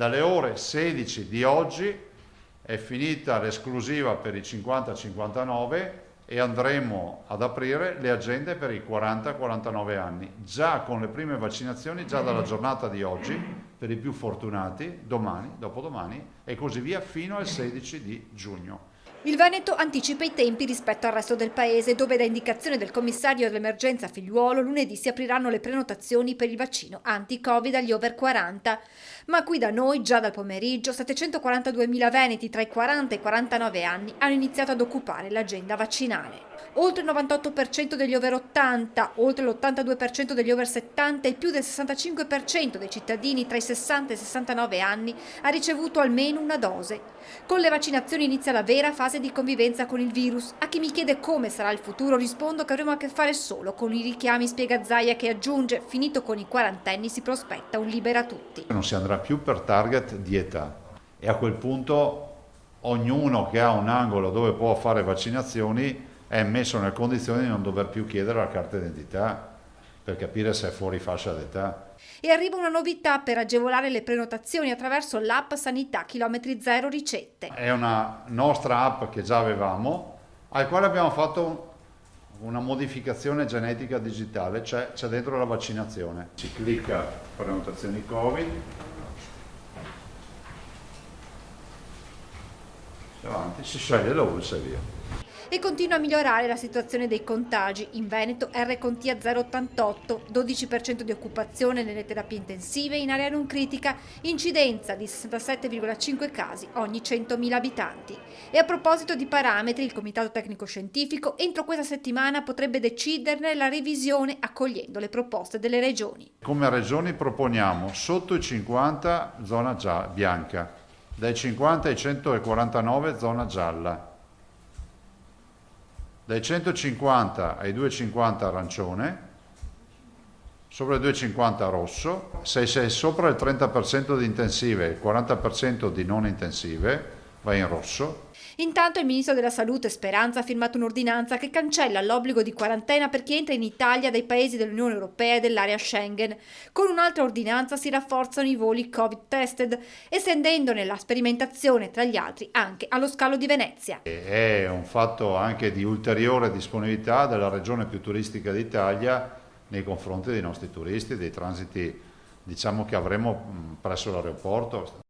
Dalle ore 16 di oggi è finita l'esclusiva per i 50-59 e andremo ad aprire le agende per i 40-49 anni, già con le prime vaccinazioni, già dalla giornata di oggi, per i più fortunati, domani, dopodomani e così via fino al 16 di giugno. Il Veneto anticipa i tempi rispetto al resto del paese, dove da indicazione del commissario dell'emergenza Figliuolo lunedì si apriranno le prenotazioni per il vaccino anti-Covid agli over 40. Ma qui da noi, già dal pomeriggio, 742.000 veneti tra i 40 e i 49 anni hanno iniziato ad occupare l'agenda vaccinale. Oltre il 98% degli over 80, oltre l'82% degli over 70 e più del 65% dei cittadini tra i 60 e i 69 anni ha ricevuto almeno una dose. Con le vaccinazioni inizia la vera fase di convivenza con il virus. A chi mi chiede come sarà il futuro rispondo che avremo a che fare solo con i richiami, spiega Zaia, che aggiunge: finito con i quarantenni si prospetta un libera tutti. Non si andrà più per target di età e a quel punto ognuno che ha un angolo dove può fare vaccinazioni è messo nelle condizioni di non dover più chiedere la carta d'identità per capire se è fuori fascia d'età. E arriva una novità per agevolare le prenotazioni attraverso l'app Sanità Chilometri Zero Ricette. È una nostra app che già avevamo, al quale abbiamo fatto una modificazione genetica digitale, cioè c'è dentro la vaccinazione. Si clicca prenotazioni Covid, avanti, si sceglie la ULSS e via. E continua a migliorare la situazione dei contagi. In Veneto R-Conti a 0,88, 12% di occupazione nelle terapie intensive in area non critica, incidenza di 67,5 casi ogni 100.000 abitanti. E a proposito di parametri, il Comitato Tecnico Scientifico entro questa settimana potrebbe deciderne la revisione accogliendo le proposte delle regioni. Come regioni proponiamo sotto i 50 zona bianca, dai 50 ai 149 zona gialla, dai 150 ai 250 arancione, sopra i 250 rosso, se sei sopra il 30% di intensive e il 40% di non intensive vai in rosso. Intanto il ministro della Salute Speranza ha firmato un'ordinanza che cancella l'obbligo di quarantena per chi entra in Italia dai paesi dell'Unione Europea e dell'area Schengen. Con un'altra ordinanza si rafforzano i voli Covid tested, estendendone la sperimentazione tra gli altri anche allo scalo di Venezia. È un fatto anche di ulteriore disponibilità della regione più turistica d'Italia nei confronti dei nostri turisti, dei transiti diciamo che avremo presso l'aeroporto.